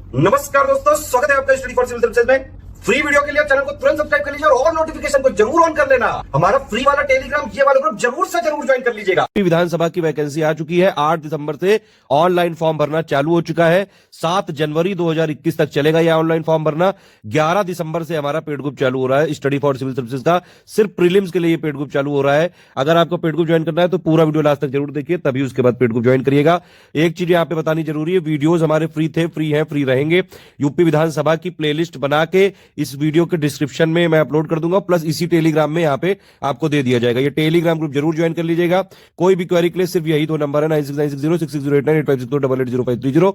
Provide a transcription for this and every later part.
नमस्कार दोस्तों, स्वागत है आपका स्टडी फॉर सिविल सर्विसेज में। फ्री वीडियो के लिए चैनल को तुरंत सब्सक्राइब कर लीजिए और नोटिफिकेशन को जरूर ऑन कर लेना। हमारा फ्री वाला टेलीग्राम ये वाला ग्रुप जरूर से जरूर ज्वाइन कर लीजिएगा। विधानसभा की वैकेंसी आ चुकी है। 8 दिसंबर से ऑनलाइन फॉर्म भरना चालू हो चुका है। 7 जनवरी 2021 तक चलेगा यह ऑनलाइन फॉर्म भरना। 11 दिसंबर से हमारा पेड ग्रुप चालू हो रहा है स्टडी फॉर सिविल सर्विसेज का। सिर्फ प्रीलिम्स के लिए पेड ग्रुप चालू हो रहा है। अगर आपको पेड ग्रुप ज्वाइन करना है तो पूरा वीडियो लास्ट तक जरूर देखिए, तभी उसके बाद पेड ग्रुप ज्वाइन करिएगा। एक चीज यहाँ पे बतानी जरूरी है, वीडियोज हमारे फ्री थे, फ्री है, फ्री रहेंगे। यूपी विधानसभा की प्लेलिस्ट बना के इस वीडियो के डिस्क्रिप्शन में मैं अपलोड कर दूंगा, प्लस इसी टेलीग्राम में यहाँ पे आपको दे दिया जाएगा। ये टेलीग्राम ग्रुप जरूर ज्वाइन कर लीजिएगा। कोई भी क्वेरी के लिए सिर्फ यही 2 नंबर है, 96960660898562880530।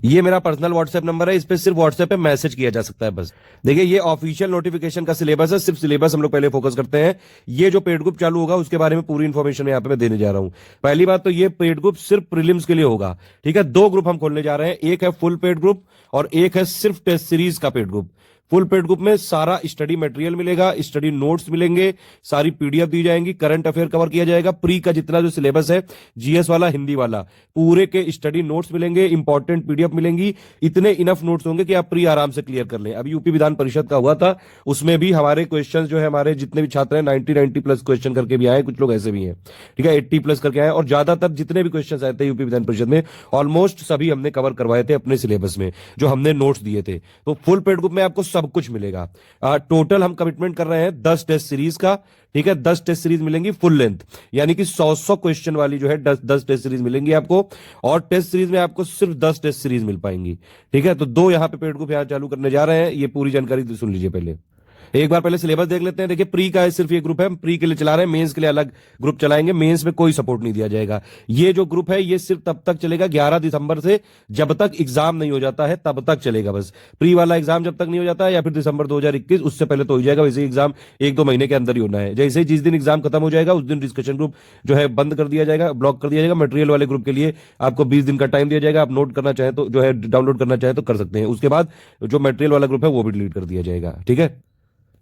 ये मेरा पर्सनल व्हाट्सएप नंबर है, इस पे सिर्फ व्हाट्सएप पे मैसेज किया जा सकता है बस। देखिए, ये ऑफिशियल नोटिफिकेशन का सिलेबस है, सिर्फ सिलेबस हम लोग पहले फोकस करते हैं। ये जो पेड ग्रुप चालू होगा उसके बारे में पूरी इंफॉर्मेशन यहाँ पे मैं देने जा रहा हूं। पहली बात तो ये पेड ग्रुप सिर्फ प्रीलिम्स के लिए होगा, ठीक है। 2 ग्रुप हम खोलने जा रहे हैं, एक है फुल पेड ग्रुप और एक है सिर्फ टेस्ट सीरीज का paid group. Full paid group में सारा स्टडी मटेरियल मिलेगा, स्टडी नोट्स मिलेंगे, सारी पीडीएफ दी जाएंगी, करंट अफेयर कवर किया जाएगा, प्री का जितना जो सिलेबस है, जीएस वाला, हिंदी वाला, पूरे के स्टडी नोट्स मिलेंगे, इंपॉर्टेंट पीडीएफ मिलेंगी। इतने इनफ नोट्स होंगे कि आप प्री आराम से क्लियर कर लें। अभी यूपी विधान परिषद का हुआ था, उसमें भी हमारे क्वेश्चन जो है, हमारे जितने भी छात्र हैं 90 प्लस क्वेश्चन करके भी आए, कुछ लोग ऐसे भी हैं, ठीक है, 80 प्लस करके आए। और ज्यादातर जितने भी क्वेश्चन आए थे यूपी विधान परिषद में, ऑलमोस्ट सभी हमने कवर करवाए थे अपने सिलेबस में, जो हमने नोट्स दिए थे। तो फुल पेड ग्रुप में आपको सब कुछ मिलेगा। टोटल हम कमिटमेंट कर रहे हैं 10 टेस्ट सीरीज का, ठीक है। 10 टेस्ट सीरीज मिलेंगी फुल लेंथ, यानी कि 100 क्वेश्चन वाली जो है 10 टेस्ट सीरीज मिलेंगी आपको। और टेस्ट सीरीज में आपको सिर्फ 10 टेस्ट सीरीज मिल पाएंगी, ठीक है। तो 2 यहां पे पेड ग्रुप यहां चालू करने जा रहे हैं। ये पूरी जानकारी सुन लीजिए पहले। एक बार पहले सिलेबस देख लेते हैं। देखिए, प्री का है, सिर्फ ये ग्रुप है, हम प्री के लिए चला रहे हैं, मेंस के लिए अलग ग्रुप चलाएंगे। मेंस में कोई सपोर्ट नहीं दिया जाएगा। ये जो ग्रुप है ये सिर्फ तब तक चलेगा 11 दिसंबर से, जब तक एग्जाम नहीं हो जाता है तब तक चलेगा बस। प्री वाला एग्जाम जब तक नहीं हो जाता है, या फिर दिसंबर 2021, उससे पहले तो हो जाएगा। वैसे एग्जाम 1-2 महीने के अंदर ही होना है। जैसे जिस दिन एग्जाम खत्म हो जाएगा उस दिन डिस्कशन ग्रुप जो है बंद कर दिया जाएगा, ब्लॉक कर दिया जाएगा। मटेरियल वाले ग्रुप के लिए आपको 20 दिन का टाइम दिया जाएगा। आप नोट करना चाहें तो जो है, डाउनलोड करना चाहें तो कर सकते हैं। उसके बाद जो मटेरियल वाला ग्रुप है वो भी डिलीट कर दिया जाएगा, ठीक है।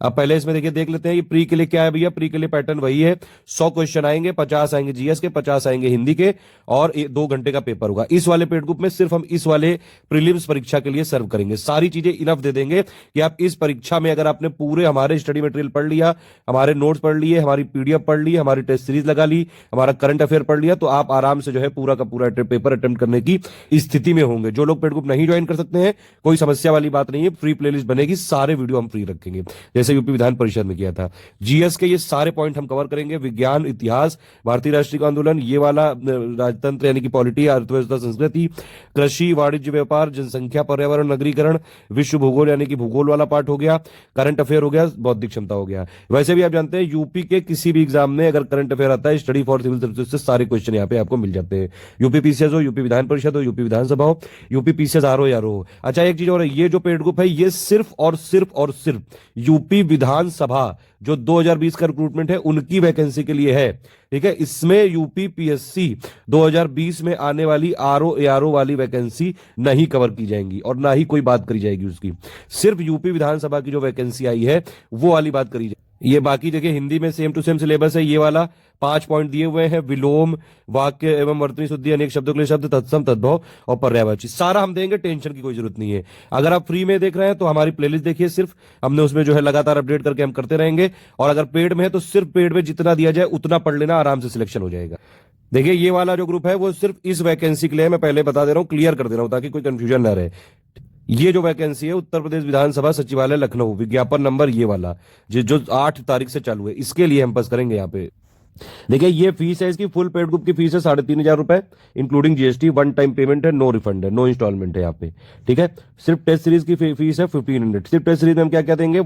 अब पहले इसमें देखिए, देख लेते हैं ये प्री के लिए क्या है भैया। प्री के लिए पैटर्न वही है, 100 क्वेश्चन आएंगे, 50 आएंगे जीएस के, 50 आएंगे हिंदी के, और 2 घंटे का पेपर होगा। इस वाले पेड ग्रुप में सिर्फ हम इस वाले प्रीलिम्स परीक्षा के लिए सर्व करेंगे। सारी चीजें इनफ दे देंगे कि आप इस परीक्षा में अगर आपने पूरे हमारे स्टडी मटेरियल पढ़ लिया, हमारे नोट्स पढ़ लिए, हमारी पीडीएफ पढ़ ली, हमारी टेस्ट सीरीज लगा ली, हमारा करंट अफेयर पढ़ लिया, तो आप आराम से जो है पूरा का पूरा पेपर अटेम्प्ट करने की स्थिति में होंगे। जो लोग पेड ग्रुप नहीं ज्वाइन कर सकते हैं, कोई समस्या वाली बात नहीं है, फ्री प्लेलिस्ट बनेगी, सारे वीडियो हम फ्री रखेंगे, जैसे यूपी विधान परिषद में किया था। जीएस के ये सारे पॉइंट हम कवर करेंगे। विज्ञान, इतिहास, भारतीय राष्ट्रीय आंदोलन, ये वाला राजतंत्र यानी कि पॉलिटी, अर्थव्यवस्था, संस्कृति, कृषि, वाणिज्य, व्यापार, जनसंख्या, पर्यावरण, नगरीकरण, विश्व भूगोल यानी कि भूगोल वाला पार्ट हो गया, करंट अफेयर हो गया, बौद्धिक क्षमता हो गया। वैसे भी आप जानते हैं यूपी के किसी भी एग्जाम में अगर करंट अफेयर आता है, स्टडी फॉर सिविल सर्विसेज से सारे क्वेश्चन यहाँ पे आपको मिल जाते हैं। यूपी पीसीएस हो, यूपी विधान परिषद हो, यूपी विधानसभा हो, यूपी पीसीएस आर हो या रो हो। अच्छा, एक चीज और है, ये जो पेड ग्रुप है ये सिर्फ और सिर्फ यूपी विधानसभा जो 2020 का रिक्रूटमेंट है उनकी वैकेंसी के लिए है, ठीक है। इसमें यूपी पीएससी 2020 में आने वाली आरओ एआरओ वाली वैकेंसी नहीं कवर की जाएंगी और ना ही कोई बात करी जाएगी उसकी। सिर्फ यूपी विधानसभा की जो वैकेंसी आई है वो वाली बात करी जाएगी। ये बाकी जगह हिंदी में सेम टू सेम सिलेबस है। ये वाला 5 पॉइंट दिए हुए हैं, विलोम, वाक्य एवं वर्तनी शुद्धि, अनेक शब्दों के लिए शब्द, तत्सम, तद्भव और पर्यायवाची, सारा हम देंगे, टेंशन की कोई जरूरत नहीं है। अगर आप फ्री में देख रहे हैं तो हमारी प्लेलिस्ट देखिए, सिर्फ हमने उसमें जो है लगातार अपडेट करके हम करते रहेंगे। और अगर पेड में है तो सिर्फ पेड में जितना दिया जाए उतना पढ़ लेना, आराम से सिलेक्शन हो जाएगा। देखिए, ये वाला जो ग्रुप है वो सिर्फ इस वैकेंसी के लिए, मैं पहले बता दे रहा हूं, क्लियर कर दे रहा हूं ताकि कोई कंफ्यूजन ना रहे। ये जो वैकेंसी है उत्तर प्रदेश विधानसभा सचिवालय लखनऊ, विज्ञापन नंबर ये वाला जो 8 तारीख से चालू है, इसके लिए हम पास करेंगे यहाँ पे। देखिए, ये फीस है इसकी, फुल पेड ग्रुप की फीस है 3,500 रुपए, इंक्लूडिंग जीएसटी। 1 टाइम पेमेंट है, नो रिफंड है, नो इंस्टॉलमेंट है यहाँ पे, ठीक है। सिर्फ टेस्ट सीरीज की फीस है 1500। सिर्फ टेस्ट सीरीज में हम क्या क्या देंगे,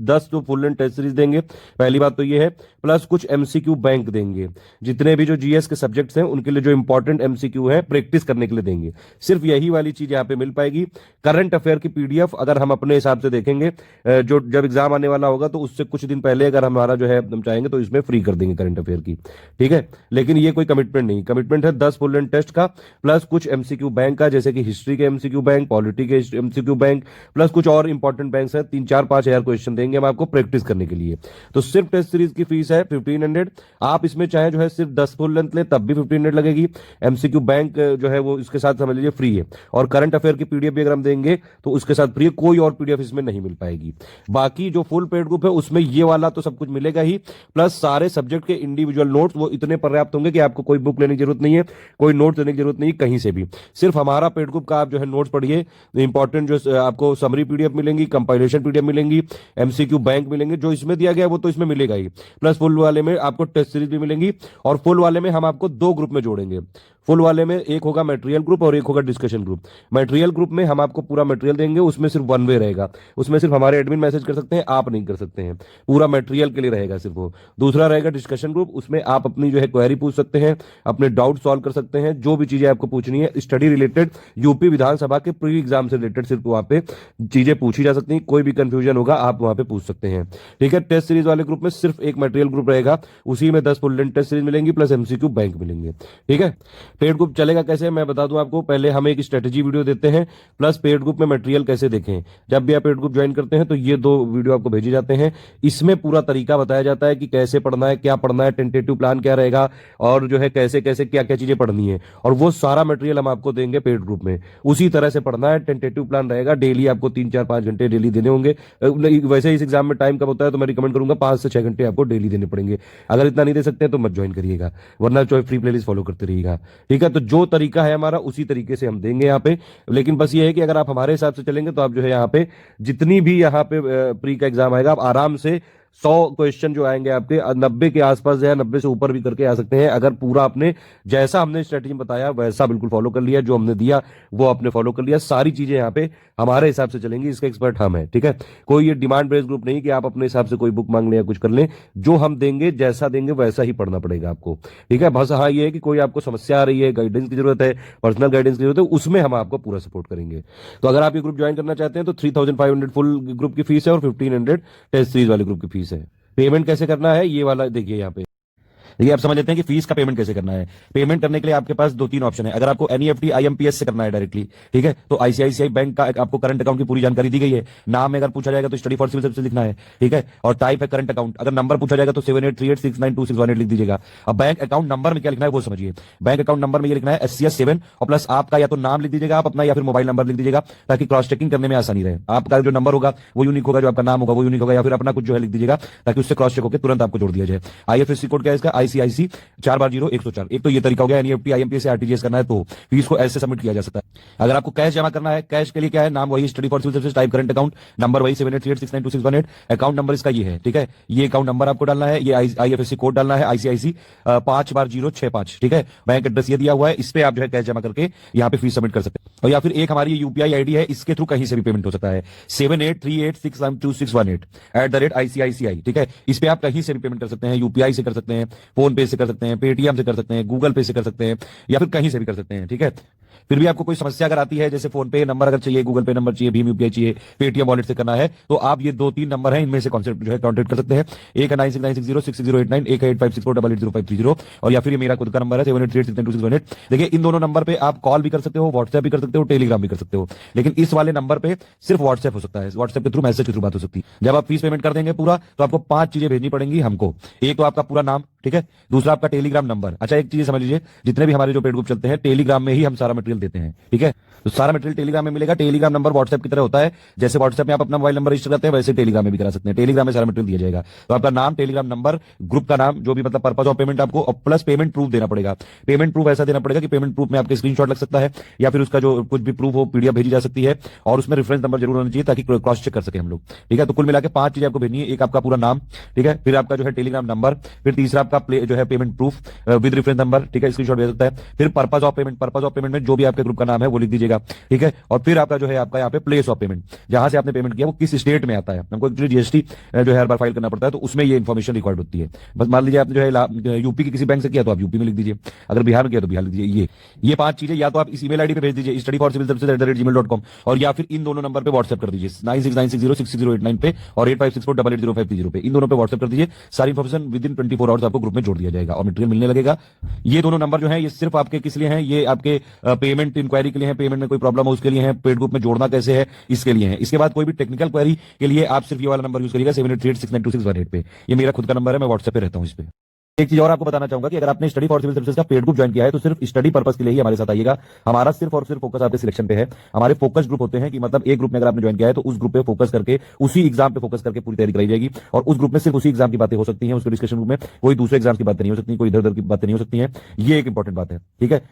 10 जो फुल लेंथ टेस्ट सीरीज देंगे, पहली बात तो ये है, प्लस कुछ एमसीक्यू बैंक देंगे। जितने भी जो जीएस के सब्जेक्ट्स हैं उनके लिए जो इंपॉर्टेंट एमसीक्यू है प्रैक्टिस करने के लिए देंगे। सिर्फ यही वाली चीज यहाँ पे मिल पाएगी। करंट अफेयर की पीडीएफ अगर हम अपने हिसाब से देखेंगे, जो जब एग्जाम आने वाला होगा तो उससे कुछ दिन पहले अगर हमारा जो है हम चाहेंगे तो इसमें फ्री कर देंगे करंट अफेयर की, ठीक है। लेकिन ये कोई कमिटमेंट नहीं, कमिटमेंट है 10 फुल लेंथ टेस्ट का प्लस कुछ एमसीक्यू बैंक का, जैसे कि हिस्ट्री के एमसीक्यू बैंक, पॉलिटी के एमसीक्यू बैंक, प्लस कुछ और इंपॉर्टेंट बैंक है। 3-4-5 हजार क्वेश्चन देंगे हम आपको प्रैक्टिस करने के लिए। तो सिर्फ टेस्ट सीरीज की फीस है 1500। आप इसमें चाहे जो है सिर्फ 10 फुल लेंथ ले तब भी 1500 लगेगी। एमसीक्यू बैंक जो है वो इसके साथ समझ लीजिए फ्री है, और करंट अफेयर की पीडीएफ भी अगर हम देंगे तो उसके साथ फ्री है, कोई और पीडीएफ इसमें नहीं मिल पाएगी। बाकी जो फुल पेड ग्रुप है उसमें ये वाला तो सब कुछ मिलेगा ही, प्लस सारे सब्जेक्ट के इंडिविजुअल नोट्स वो इतने पर्याप्त होंगे कि आपको कोई बुक लेने की जरूरत नहीं है, कोई नोट लेने की जरूरत नहीं कहीं से भी। सिर्फ हमारा पेड ग्रुप का आप जो है नोट्स पढ़िए, इंपॉर्टेंट जो आपको समरी पीडीएफ मिलेंगी, कंपाइलेशन पीडीएफ मिलेंगी, एमसीक्यू बैंक मिलेंगे, जो इसमें दिया गया है वो तो इसमें मिलेगा ही, प्लस फुल वाले में आपको टेस्ट सीरीज भी मिलेंगी। और फुल वाले में हम आपको 2 ग्रुप में जोड़ेंगे। फुल वाले में एक होगा मटेरियल ग्रुप और एक होगा डिस्कशन ग्रुप। मटेरियल ग्रुप में हम आपको पूरा मटेरियल देंगे, उसमें सिर्फ वन वे रहेगा, उसमें सिर्फ हमारे एडमिन मैसेज कर सकते हैं, आप नहीं कर सकते हैं, पूरा मटेरियल के लिए रहेगा सिर्फ वो। दूसरा रहेगा डिस्कशन ग्रुप, उसमें आप अपनी जो है क्वेरी पूछ सकते हैं, अपने डाउट सॉल्व कर सकते हैं, जो भी चीजें आपको पूछनी है स्टडी रिलेटेड, यूपी विधानसभा के प्री एग्जाम से रिलेटेड सिर्फ वहां पे चीजें पूछी जा सकती हैं। कोई भी कंफ्यूजन होगा आप वहां पे पूछ सकते हैं, ठीक है। टेस्ट सीरीज वाले ग्रुप में सिर्फ एक मटेरियल ग्रुप रहेगा, उसी में 10 फुल लेंथ टेस्ट सीरीज मिलेंगी प्लस एमसीक्यू बैंक मिलेंगे, ठीक है। पेड ग्रुप चलेगा कैसे मैं बता दूं आपको। पहले हम एक स्ट्रेटेजी वीडियो देते हैं, प्लस पेड ग्रुप में मटेरियल कैसे देखें। जब भी आप पेड ग्रुप ज्वाइन करते हैं तो ये 2 वीडियो आपको भेजे जाते हैं, इसमें पूरा तरीका बताया जाता है कि कैसे पढ़ना है, क्या पढ़ना है, टेंटेटिव प्लान क्या रहेगा, और जो है कैसे कैसे क्या क्या चीजें पढ़नी है, और वो सारा मटेरियल हम आपको देंगे पेड ग्रुप में। उसी तरह से पढ़ना है, टेंटेटिव प्लान रहेगा, डेली आपको 3-4-5 घंटे डेली देने होंगे। वैसे इस एग्जाम में टाइम कब होता है तो मैं रिकमेंड करूंगा 5 से 6 घंटे आपको डेली देने पड़ेंगे। अगर इतना नहीं दे सकते तो मत ज्वाइन करिएगा, वरना जो फ्री प्लेलिस्ट फॉलो करते रहिएगा, ठीक है। तो जो तरीका है हमारा उसी तरीके से हम देंगे यहाँ पे। लेकिन बस ये है कि अगर आप हमारे हिसाब से चलेंगे तो आप जो है यहाँ पे जितनी भी यहाँ पे प्री का एग्जाम आएगा आप आराम से 100 क्वेश्चन जो आएंगे आपके 90 के आसपास या 90 से ऊपर भी करके आ सकते हैं, अगर पूरा आपने जैसा हमने स्ट्रेटजी बताया वैसा बिल्कुल फॉलो कर लिया, जो हमने दिया वो आपने फॉलो कर लिया। सारी चीजें यहाँ पे हमारे हिसाब से चलेंगी, इसके एक्सपर्ट हम हैं, ठीक है। कोई ये डिमांड बेस्ड ग्रुप नहीं कि आप अपने हिसाब से कोई बुक मांग लें या कुछ कर लें, जो हम देंगे जैसा देंगे वैसा ही पढ़ना पड़ेगा आपको, ठीक है। बस हाँ ये है कि कोई आपको समस्या आ रही है, गाइडेंस की जरूरत है, पर्सनल गाइडेंस की जरूरत है, उसमें हम आपको पूरा सपोर्ट करेंगे। तो अगर आप ये ग्रुप ज्वाइन करना चाहते हैं तो 3500 फुल ग्रुप की फीस है और 1500 टेस्ट सीरीज वाले ग्रुप की फीस है। पेमेंट कैसे करना है ये वाला देखिए यहाँ पे, देखिए आप समझ लेते हैं कि फीस का पेमेंट कैसे करना है। पेमेंट करने के लिए आपके पास 2-3 ऑप्शन है। अगर आपको एनईएफटी आईएमपीएस से करना है डायरेक्टली, ठीक है, तो आईसीआईसीआई बैंक का आपको करंट अकाउंट की पूरी जानकारी दी गई है। नाम में अगर पूछा जाएगा तो स्टडी फॉर सिविल सर्विस लिखना है, ठीक है, और टाइप है करंट अकाउंट। अगर नंबर पूछा जाएगा तो 7838692618 लिख दीजिएगा। अब बैंक अकाउंट नंबर में क्या लिखना है वो समझिए। बैंक अकाउंट नंबर में ये लिखना है SCS7 और प्लस आपका या तो नाम लिख दीजिएगा आप अपना, या फिर मोबाइल नंबर लिख दीजिएगा, ताकि क्रॉस चेकिंग करने में आसानी रहे। आपका जो नंबर होगा वो यूनिक होगा, जो आपका नाम होगा वो यूनिक होगा, या फिर अपना कुछ जो है लिख दीजिएगा ताकि उससे क्रॉस चेक होकर तुरंत आपको जोड़ दिया जाए। आईएफएससी कोड क्या है इसका, ICIC 4/0-104। एक तो ये तरीका हो गया, एनईएफटी आईएमपीएस से आरटीजीएस करना है तो फीस को ऐसे सबमिट किया जा सकता है। अगर आपको कैश जमा करना है, कैश के लिए क्या है, नाम वही study for civil service, type current account, नंबर वही 7838692618, अकाउंट नंबर इसका ये है, ठीक है। ये अकाउंट नंबर आपको डालना है, ये आईएफएससी कोड डालना है ICIC 5/065, ठीक है। बैंक एड्रेस ये दिया हुआ है, इस पे आप जो है कैश जमा करके यहाँ पे फीस सबमिट कर सकते हैं। और या फिर एक हमारी यूपीआई आईडी है, इसके थ्रू कहीं से भी पेमेंट हो सकता है, 7838692618 @ICICI, ठीक है। इस पे आप कहीं से भी पेमेंट कर सकते हैं, यूपीआई से कर सकते हैं, फोन पे से कर सकते हैं, पेटीएम से कर सकते हैं, गूगल पे से कर सकते हैं, या फिर कहीं से भी कर सकते हैं, ठीक है। फिर भी आपको कोई समस्या अगर आती है, जैसे फोन पे नंबर अगर चाहिए, गूगल पे नंबर चाहिए, भीम यूपीआई चाहिए, पेटीएम वॉलेट से करना है, तो आप ये 2-3 नंबर हैं, इनमें से कॉन्सेप्ट जो है कॉन्टेक्ट कर सकते हैं। एक है 9696066089, एक है 8564880530, और या फिर ये मेरा खुद का नंबर है 7838692618। देखिए इन दोनों नंबर पे आप कॉल भी कर सकते हो, व्हाट्सएप भी कर सकते हो, टेलीग्राम भी कर सकते हो, लेकिन इस वाले नंबर पे सिर्फ व्हाट्सएप हो सकता है। व्हाट्सएप के थ्रू, मैसेज के थ्रू बात हो सकती है। जब आप फीस पेमेंट कर देंगे पूरा, तो आपको 5 चीजें भेजनी पड़ेंगी हमको। एक तो आपका पूरा नाम, ठीक है, दूसरा आपका टेलीग्राम नंबर। अच्छा एक चीज समझ लीजिए, जितने भी हमारे जो पेड ग्रुप चलते हैं टेलीग्राम में ही हम सारा मटेरियल देते हैं, ठीक है। तो सारा मटेरियल टेलीग्राम में मिलेगा। टेलीग्राम नंबर व्हाट्सएप की तरह होता है, जैसे व्हाट्सएप में आप अपना मोबाइल नंबर रजिस्टर करते हैं वैसे टेलीग्राम में भी करा सकते हैं। टेलीग्राम में सारा मटेरियल दिया जाएगा। तो आपका नाम, टेलीग्राम नंबर, ग्रुप का नाम, जो भी मतलब पर्पज ऑफ पेमेंट आपको, और प्लस पेमेंट प्रूफ देना पड़ेगा। पेमेंट प्रूफ ऐसा देना पड़ेगा कि पेमेंट प्रूफ में आपके स्क्रीनशॉट लग सकता है, या फिर उसका जो कुछ भी प्रूफ हो पीडीएफ भेजी जा सकती है, और उसमें रेफरेंस नंबर जरूर होना चाहिए ताकि क्रॉस चेक कर सके हम लोग, ठीक है। तो कुल मिला के 5 चीजें आपको भेजनी है। एक आपका पूरा नाम, ठीक है, फिर आपका जो है टेलीग्राम नंबर, फिर तीसरा आपका जो है payment proof with reference number, ठीक है, स्क्रीनशॉट भेज सकता है। फिर purpose of payment, purpose of payment में जो भी आपके ग्रुप का नाम है वो लिख दीजिएगा, ठीक है। और फिर आपका जो है आपका यहाँ पे प्लेस ऑफ पेमेंट, जहां से आपने पेमेंट किया वो किस स्टेट में आता है। हमको एक्चुअली जीएसटी जो है हर बार फाइल करना पड़ता है, तो उसमें ये इन्फॉर्मेशन रिकॉर्ड होती है। बस मान लीजिए आपने जो है यूपी की किसी बैंक से किया तो आप यूपी में लिख दीजिए, अगर बिहार में किया तो बिहार लिख दीजिए। ये 5 चीजें या तो आप इस ईमेल आईडी पे भेज दीजिए studyforcivilservices@gmail.com, और या फिर इन दोनों नंबर पे व्हाट्सएप कर दीजिए 9696066089 पे और 8564880530 पे, इन दोनों पे व्हाट्सएप कर दीजिए। सारी इन्फॉर्मेशन विद इन 24 आवर्स आपको ग्रुप में जोड़ दिया जाएगा और मटेरियल मिलने लगेगा। ये दोनों नंबर जो है ये सिर्फ आपके किस लिए हैं, ये आपके पेमेंट इंक्वायरी के लिए है, पेमेंट में कोई प्रॉब्लम हो उसके लिए है, पेड ग्रुप में जोड़ना कैसे है इसके लिए है। इसके बाद कोई भी टेक्निकल क्वेरी के लिए आप सिर्फ ये वाला नंबर यूज करिएगा 7838692618 पे, ये मेरा खुद का नंबर है, मैं व्हाट्सएप पे रहता हूँ इस पे। एक चीज और आपको बताना चाहूंगा कि अगर आपने स्टडी फॉर सिविल सर्विसेज का पेड ग्रुप ज्वाइन किया है तो सिर्फ स्टडी पर्पस के लिए ही हमारे साथ आइएगा। हमारा सिर्फ और सिर्फ फोकस आपके सिलेक्शन पे है। हमारे फोकस ग्रुप होते हैं कि मतलब एक ग्रुप में अगर आपने ज्वाइन किया है तो उस ग्रुप पे फोकस करके उसी एग्जाम पे फोकस करके पूरी तैयारी कराई जाएगी, और उस ग्रुप में सिर्फ उसी एग्जाम की बातें हो सकती हैं। उसके डिस्कशन ग्रुप में कोई दूसरे एग्जाम की बातें नहीं हो सकती, कोई इधर उधर की बातें नहीं हो सकती हैं। ये एक इंपॉर्टेंट बात है, ठीक है।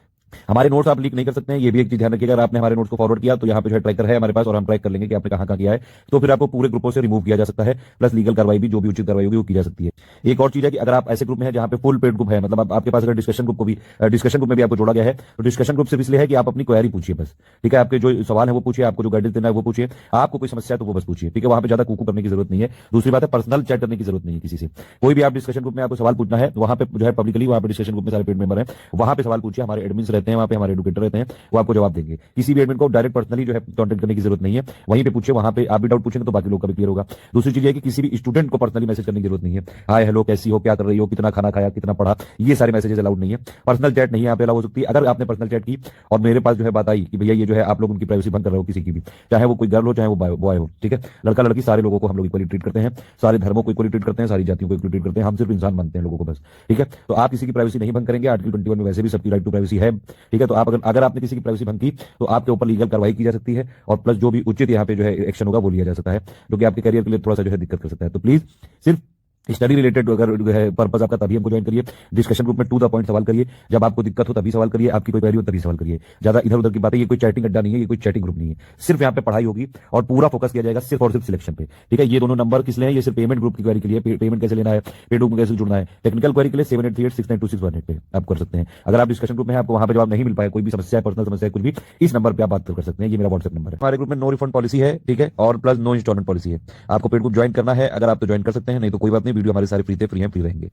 हमारे नोट्स आप लीक नहीं कर सकते हैं, ये भी एक चीज ध्यान रखिएगा। अगर आपने हमारे नोट्स को फॉरवर्ड किया तो यहाँ पे जो है ट्रैकर है हमारे पास, और हम ट्रैक कर लेंगे कि आपने कहाँ किया है, तो फिर आपको पूरे ग्रुपों से रिमूव किया जा सकता है, प्लस लीगल कार्रवाई भी जो भी उचित कार्रवाई होगी वो की जा सकती है। एक और चीज है कि अगर आप ऐसे ग्रुप में है जहाँ पे फुल पेड ग्रुप है, मतलब आपके पास अगर डिस्कशन ग्रुप ग्रुप में भी आपको जोड़ा गया है, तो डिस्कशन ग्रुप सिर्फ इसलिए है कि आप अपनी क्वेरी पूछिए बस, ठीक है। आपके जो सवाल है वो पूछिए, आपको जो गाइडेंस देना है वो पूछिए, आपको कोई समस्या है तो वो बस पूछिए, ठीक है। वहां पे ज्यादा कुकू करने की जरूरत नहीं है। दूसरी बात है पर्सनल चैट करने की जरूरत नहीं है किसी से। कोई भी आप डिस्कशन ग्रुप में आपको सवाल पूछना है वहां पे जो है पब्लिकली, वहां पे डिस्कशन ग्रुप में सारे पेड मेंबर हैं, वहां पे सवाल पूछिए। हमारे एडमिन्स रहते हैं वहां पे, हमारे एडुकेटर रहते हैं, वो आपको जवाब देंगे। किसी भी एडमिन को डायरेक्ट पर्सनली जो है कांटेक्ट करने की जरूरत नहीं है, वहीं पे पूछिए, वहां पे आप भी डाउट पूछेंगे तो बाकी लोग का भी क्लियर होगा। दूसरी चीज है कि किसी भी स्टूडेंट को पर्सनली मैसेज करने की जरूरत नहीं है, हाय हेलो कैसी हो, क्या कर रही हो, कितना खाना खाया, कितना पढ़ा, ये सारे मैसेजेस अलाउड नहीं है। पर्सनल चैट नहीं यहाँ पे अलाउ हो सकती। अगर आपने पर्सनल चैट की और मेरे पास जो है बात आई कि भैया ये जो है आप लोग उनकी प्राइवेसी भंग कर रहे हो, किसी की भी, चाहे वो कोई गर्ल हो चाहे वो बॉय हो, ठीक है। लड़का लड़की सारे लोगों को हम लोग इक्वली ट्रीट करते हैं, सारे धर्मों को इक्वली ट्रीट करते हैं, सारी जातियों को इक्वली ट्रीट करते हैं। हम सिर्फ इंसान मानते हैं लोगों को बस, ठीक है। तो आप किसी की प्राइवेसी नहीं भंग करेंगे। आर्टिकल 21 में वैसे भी सबकी राइट टू प्राइवेसी है, ठीक है। तो आप अगर आपने किसी की प्राइवेसी भंग की तो आपके ऊपर लीगल कार्रवाई की जा सकती है, और प्लस जो भी उचित यहाँ पे जो है एक्शन होगा वो लिया जा सकता है, जो कि आपके करियर के लिए थोड़ा सा जो है दिक्कत कर सकता है। तो प्लीज सिर्फ स्टडी रिलेटेड अगर जो है पर्पस आपका तभी हमको ज्वाइन करिए। डिस्कशन ग्रुप में टू द पॉइंट सवाल करिए, जब आपको दिक्कत हो तभी सवाल करिए, आपकी कोई क्वेरी हो तभी सवाल करिए। ज्यादा इधर उधर की बातें, ये कोई चैटिंग अड्डा नहीं है, ये कोई चैटिंग ग्रुप नहीं है। सिर्फ यहाँ पे पढ़ाई होगी और पूरा फोकस किया जाएगा सिर्फ और सिर्फ सिलेक्शन पे, ठीक है। ये दोनों नंबर किस लिए हैं, ये सिर्फ पेमेंट ग्रुप की क्वेरी के लिए, पेमेंट कैसे लेना है, पेड ग्रुप में कैसे जुड़ना है, टेक्निकल क्वेरी के लिए 7838692618 पे आप कर सकते हैं। अगर आप डिस्कशन ग्रुप में आपको वहां पे जवाब नहीं मिल पाए, कोई भी समस्या है, पर्सनल समस्या है, कुछ भी, इस नंबर पे आप बात कर सकते हैं। ये मेरा व्हाट्सएप नंबर है। हमारे ग्रुप में नो रिफंड पॉलिसी है, ठीक है, और प्लस नो इंस्टॉलमेंट पॉलिसी है। आपको पेड ग्रुप ज्वाइन करना है, अगर आप तो ज्वाइन कर सकते हैं, नहीं तो कोई बात नहीं, वीडियो हमारे सारे फ्री रहेंगे।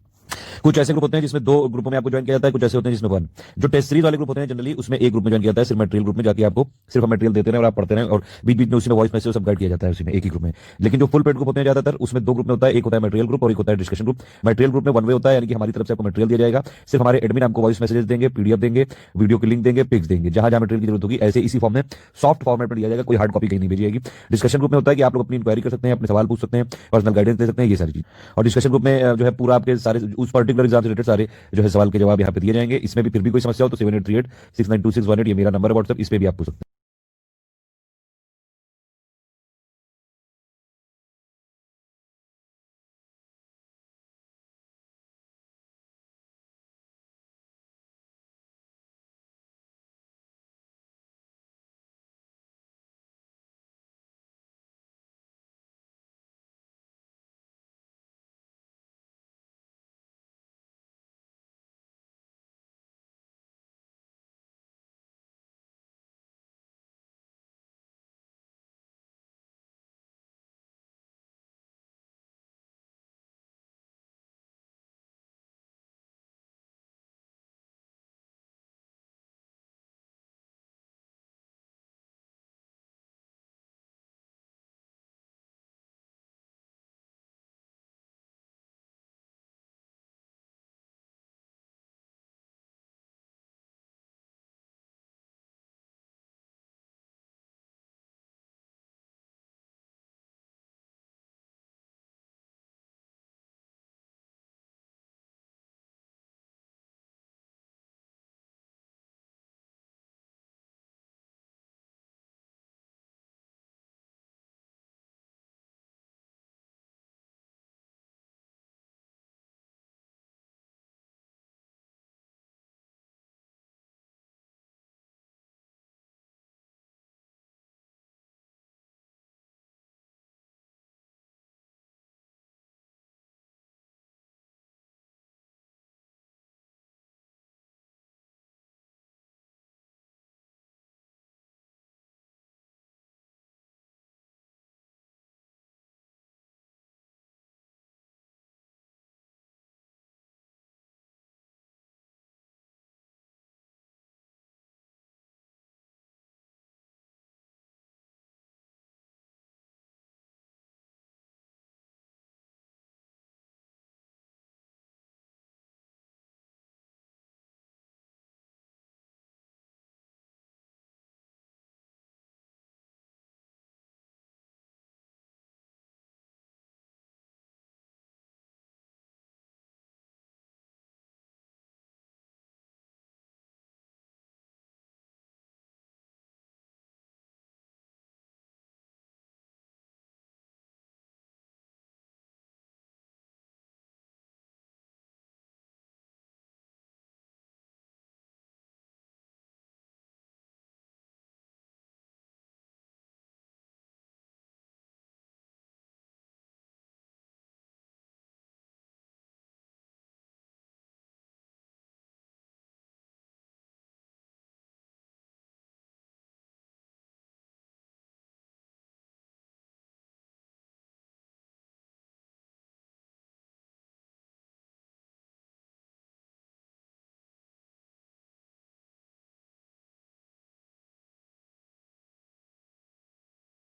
कुछ ऐसे ग्रुप होते हैं जिसमें 2 ग्रुपों में आपको ज्वाइन किया जाता है, कुछ ऐसे होते हैं जिसमें 1। जो टेस्ट सीरीज वाले ग्रुप होते हैं जनरली उसमें एक ग्रुप में ज्वाइन किया जाता है, सिर्फ मटेरियल ग्रुप में जाके आपको सिर्फ मटेरियल देते हैं और आप पढ़ते हैं, और बीच बीच में उसी में वॉइस मैसेज सब गाइड किया जाता है उसी में, एक ही ग्रुप में। लेकिन जो फुल पेड ग्रुप होते हैं ज्यादातर उसमें 2 ग्रुप में होता है, एक होता है मटेरियल ग्रुप और एक होता है डिस्कशन ग्रुप। मटेरियल ग्रुप में 1 वे होता है, यानी कि हमारी तरफ से आपको मटेरियल दिया जाएगा, सिर्फ हमारे एडमिन आपको वॉइस मैसेजेस देंगे, पीडीएफ देंगे, वीडियो की लिंक देंगे, पिक्स देंगे, जहां जहां मटेरियल की जरूरत होगी ऐसे इसी फॉर्म में सॉफ्ट फॉर्मेट में दिया जाएगा, कोई हार्ड कॉपी कहीं नहीं भेजी जाएगी। डिस्कशन ग्रुप में होता है कि आप लोग अपनी इंक्वायरी कर सकते हैं, अपने सवाल पूछ सकते हैं, पर्सनल गाइडेंस दे सकते हैं, ये सारी चीज। और डिस्कशन ग्रुप में जो है पूरा आपके सारे उस पर्टिकुलर एग्जाम से रिलेटेड सारे जो है सवाल के जवाब यहाँ पे दिए जाएंगे। इसमें भी फिर भी कोई समस्या हो तो 7838692618 ये मेरा नंबर है व्हाट्सएप, इस पे भी आप पूछ सकते हैं।